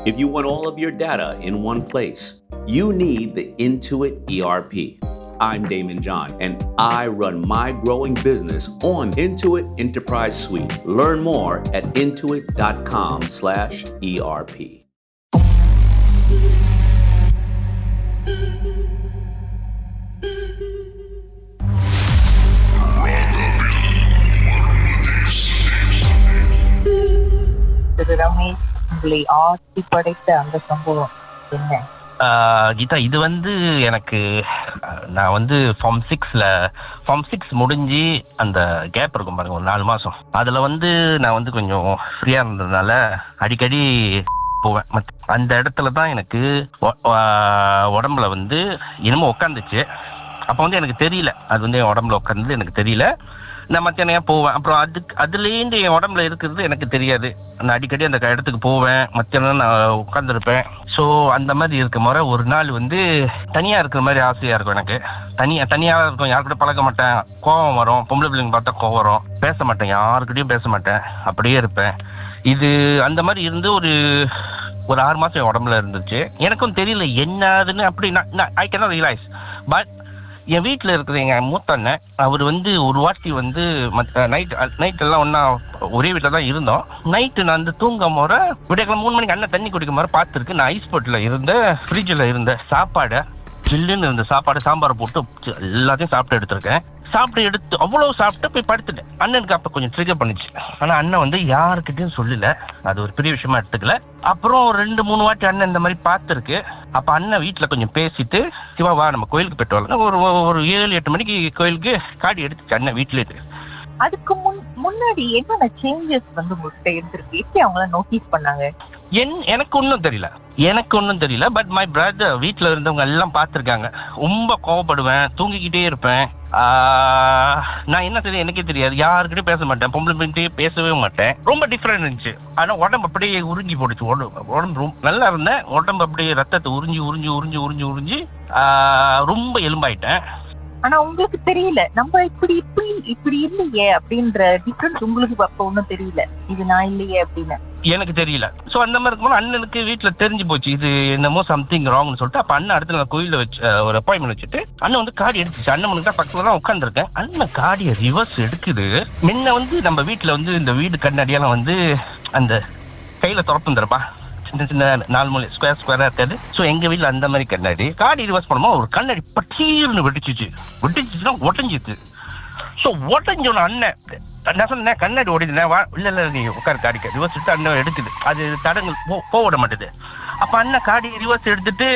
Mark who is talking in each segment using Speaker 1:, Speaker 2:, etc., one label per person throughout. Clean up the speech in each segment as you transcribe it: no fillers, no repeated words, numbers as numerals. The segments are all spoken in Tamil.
Speaker 1: If you want all of your data in one place, you need the Intuit ERP. I'm Damon John, and I run my growing business on Intuit Enterprise Suite. Learn more at intuit.com/ERP.
Speaker 2: திரு ரமேஷ், உங்களை ஆட்சி படைத்த அந்த சம்பவம் என்ன?
Speaker 3: கீதா, இது எனக்கு நான் ஃபார்ம் 6 முடிஞ்சு அந்த கேப் இருக்கும் பாருங்க, ஒரு 4 மாதம். அதில் நான் கொஞ்சம் ஃப்ரீயாக இருந்ததுனால அடிக்கடி போவேன். அந்த இடத்துல தான் எனக்கு உடம்புல என்னமோ உட்காந்துச்சு. அப்போ எனக்கு தெரியல, அது என் உடம்புல உட்காந்து எனக்கு தெரியல. நான் மத்தியானம் போவேன். அப்புறம் அதுலேருந்து என் உடம்புல இருக்கிறது எனக்கு தெரியாது. நான் அடிக்கடி அந்த இடத்துக்கு போவேன், மத்தியானம் நான் உட்காந்துருப்பேன். ஸோ அந்த மாதிரி இருக்க முறை ஒரு நாள் தனியாக இருக்கிற மாதிரி ஆசையாக இருக்கும் எனக்கு. தனியாக இருக்கும், யாருக்கிட்ட பழக மாட்டேன், கோவம் வரும். பொம்பளை பிள்ளைங்க பார்த்தா கோவம் வரும், பேச மாட்டேன், யாருக்கிட்டையும் பேச மாட்டேன், அப்படியே இருப்பேன். இது அந்த மாதிரி இருந்து ஒரு 6 மாதம் என் உடம்புல இருந்துச்சு. எனக்கும் தெரியல என்னதுன்னு. அப்படி நான் ஐ கேனாட் ரியலைஸ். பட் என் வீட்டில் இருக்கிற எங்கள் மூத்த அண்ணன், அவர் ஒரு வாட்டி நைட்டெல்லாம் ஒன்றா ஒரே வீட்டில் தான் இருந்தோம். நைட்டு நான் தூங்கும் போற விடியக்காலம் 3 மணிக்கு அண்ணன் தண்ணி குடிக்கும் போது பார்த்துருக்கு. நான் ஐஸ் போட்டில் இருந்த ஃப்ரிட்ஜில் இருந்த சாப்பாடை, ஜில்லுன்னு இருந்த சாப்பாடு, சாம்பாரை போட்டு எல்லாத்தையும் சாப்பிட்டு எடுத்து அவ்வளோ சாப்பிட்டு போய் படுத்துட்டேன். அண்ணனுக்கு அப்போ கொஞ்சம் ட்ரிகர் பண்ணிச்சு. ஆனால் அண்ணன் யாருக்கிட்டையும் சொல்லல, அது ஒரு பெரிய விஷயமா எடுத்துக்கல. அப்புறம் 2-3 வாட்டி அண்ணன் இந்த மாதிரி பார்த்துருக்கு. அப்போ அண்ணன் வீட்டில் கொஞ்சம் பேசிட்டு, சிவா வா நம்ம கோயிலுக்கு போயிட்டு வரலாம், ஒரு 7-8 மணிக்கு கோயிலுக்கு காடி எடுத்துச்சு அண்ணன் வீட்டிலே.
Speaker 2: அதுக்கு முன்னாடி என்னென்ன சேஞ்சஸ் உங்கள்கிட்ட இருந்திருக்கு? எப்படி அவங்கள நோட்டீஸ் பண்ணாங்க?
Speaker 3: எனக்கு ஒன்றும் தெரியல. பட் மை பிரதர், வீட்டில் இருந்தவங்க எல்லாம் பார்த்துருக்காங்க. ரொம்ப கோவப்படுவேன், தூங்கிக்கிட்டே இருப்பேன். நான் என்ன தெரியும் எனக்கே தெரியாது, யாருக்கிட்டையும் பேச மாட்டேன், பொம்பளை பிள்ளைகிட்டே பேசவே மாட்டேன். ரொம்ப டிஃப்ரெண்ட் இருந்துச்சு. ஆனால் உடம்பு அப்படியே உறிஞ்சி போட்டுச்சு. உடம்பு நல்லா இருந்தேன், உடம்பு அப்படியே ரத்தத்தை உறிஞ்சி ரொம்ப எலும்பாயிட்டேன்.
Speaker 2: ஆனா உங்களுக்கு தெரியல, நம்ம இப்படி இல்லையே அப்படின்ற டிஃபரன்ஸ் உங்களுக்கு அப்ப ஒன்றும் தெரியல, இது நான் இல்லையே அப்படின்னு
Speaker 3: எனக்கு தெரியல. ஸோ அந்த மாதிரி இருக்கும்போது அண்ணனுக்கு வீட்டில் தெரிஞ்சு போச்சு, இது என்னமோ சம்திங் ராங்னு சொல்லிட்டு. அப்போ அண்ணன் அடுத்த நாள் கோயிலில் வச்சு ஒரு அப்பாயின்மெண்ட் வச்சுட்டு அண்ணன் காடி எடுத்துச்சு. அண்ணனுக்கு தான் பக்கத்தில் தான் உட்காந்துருக்கேன். அண்ணன் காடியை ரிவர்ஸ் எடுக்குது. முன்ன இந்த வீட்டில் இந்த வீடு கண்ணாடியெல்லாம் அந்த கையில் திறப்பு தரப்பா, சின்ன 4 மூலை ஸ்கொயரா இருக்காது. ஸோ எங்க வீட்டில் அந்த மாதிரி கண்ணாடி காடி ரிவர்ஸ் பண்ணும்போது ஒரு கண்ணாடி பட்டீர்னு வெடிச்சுன்னா உடஞ்சிச்சு. ஸோ உடஞ்சோன்னு அண்ணன் நான் சொன்னேன், கண்ணாடி ஓடிதுண்ணே, வா. இல்லை நீ உட்காரு, காடிக்க ரிவர்ஸ் எடுத்து அண்ணன் எடுக்குது. அது தடங்கள் போக விட மாட்டேது. அப்போ அண்ணன் காடி ரிவர்ஸ் எடுத்துட்டு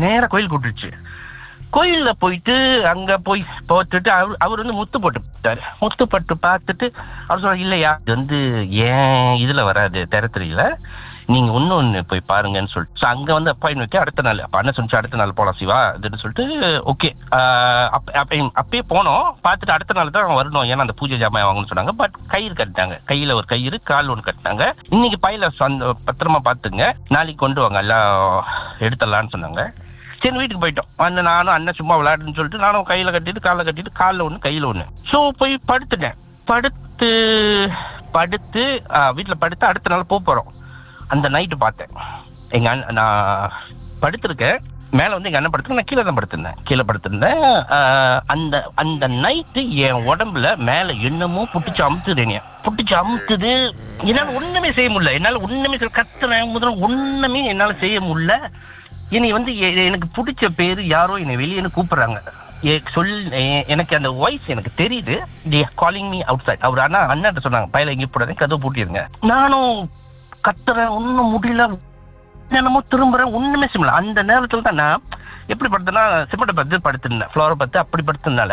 Speaker 3: நேராக கோயில் கூட்டுருச்சு. கோயிலில் போயிட்டு அங்கே போட்டுட்டு அவர் முத்து போட்டு பார்த்துட்டு அவர் சொல்ல, இல்லையா இது ஏன் இதில் வராது, தெரியல, நீங்கள் ஒன்று போய் பாருங்கன்னு சொல்லிட்டு. ஸோ அங்கே அப்பாயின்மெண்ட் வைக்க அடுத்த நாள். அப்போ அண்ணன் சொல்லிச்சு, அடுத்த நாள் போகலாம் சிவா இதுன்னு சொல்லிட்டு. ஓகே, அப்பயே போனோம். பார்த்துட்டு அடுத்த நாள் தான் வரணும், ஏன்னா அந்த பூஜை ஜாமான் வாங்கணும்னு சொன்னாங்க. பட் கயிறு கட்டினாங்க, கையில் ஒரு கயிறு, கால் ஒன்று கட்டினாங்க. இன்னைக்கு பையில பத்திரமா பார்த்துங்க, நாளைக்கு கொண்டு வாங்க, எல்லாம் எடுத்துடலான்னு சொன்னாங்க. சரி, வீட்டுக்கு போயிட்டோம். நானும் அண்ணன் சும்மா விளையாடுன்னு சொல்லிட்டு நானும் கையில் கட்டிட்டு காலில் கட்டிட்டு, காலில் ஒன்று கையில் ஒன்று. ஸோ போய் படுத்துட்டேன். படுத்து வீட்டில் படுத்து அடுத்த நாள் போகிறோம். அந்த நைட்டு பார்த்தேன், எங்கள் அண்ணன், நான் படுத்திருக்கேன் மேலே, எங்கள் அண்ணன் படுத்துருக்கேன், நான் கீழே படுத்திருந்தேன். அந்த நைட்டு என் உடம்புல மேலே என்னமோ புட்டிச்சு அமுத்துது. என்னால் ஒன்றுமே செய்ய முடியல. கத்துறேன் ஒன்றுமே என்னால் செய்ய முடியல. எனக்கு பிடிச்ச பேர் யாரோ என்னை வெளியே கூப்பிடுறாங்க. எனக்கு அந்த வாய்ஸ் எனக்கு தெரியுது, காலிங் மீ அவுட் சைட். அவர் அண்ணன் சொன்னாங்க, பையில எங்கே போடாதே, கதவு பூட்டிடுங்க. நானும் கத்துறேன், ஒன்றும் முடியல. என்னமோ திரும்புறேன், ஒன்றுமே செய்யல. அந்த நேரத்தில் தான் நான் எப்படி படுத்தேன்னா, சிமெண்ட்டை பார்த்து படுத்திருந்தேன், ஃப்ளோரை பார்த்து அப்படி படுத்ததுனால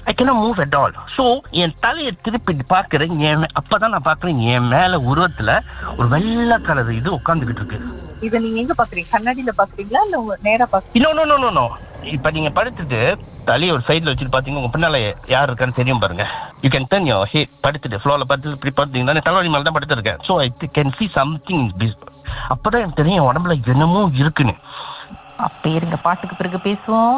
Speaker 3: I cannot move at all. So என் தலையை திருப்பி பார்க்குறேன். அப்பதான் நான் பார்க்குறேன், என் மேலே உருவத்தில் ஒரு வெள்ளை கலர் இது உட்காந்துக்கிட்டு இருக்கு.
Speaker 2: இதை நீங்க எங்க பாக்குறீங்க? கண்ணாடியில பாக்குறீங்களா இல்ல நேரா
Speaker 3: பாக்குறீங்க? நோ. இப்ப நீங்க படுத்துட்டு தலையை ஒரு சைட்ல வச்சுட்டு பாத்தீங்க, உங்க பின்னால யார் இருக்கான்னு தெரியும் பாருங்க. You can turn your head. படுத்துட்டு ஃப்ளோர்ல படுத்து இப்படி படுத்தீங்கன்னா தலைவலி மேல தான் படுத்துருக்கேன். So I can see something. அப்பதான் எனக்கு தெரியும் உடம்புல என்னமோ இருக்குன்னு.
Speaker 2: அப்ப இருங்க, பாட்டுக்கு பிறகு பேசுவோம்.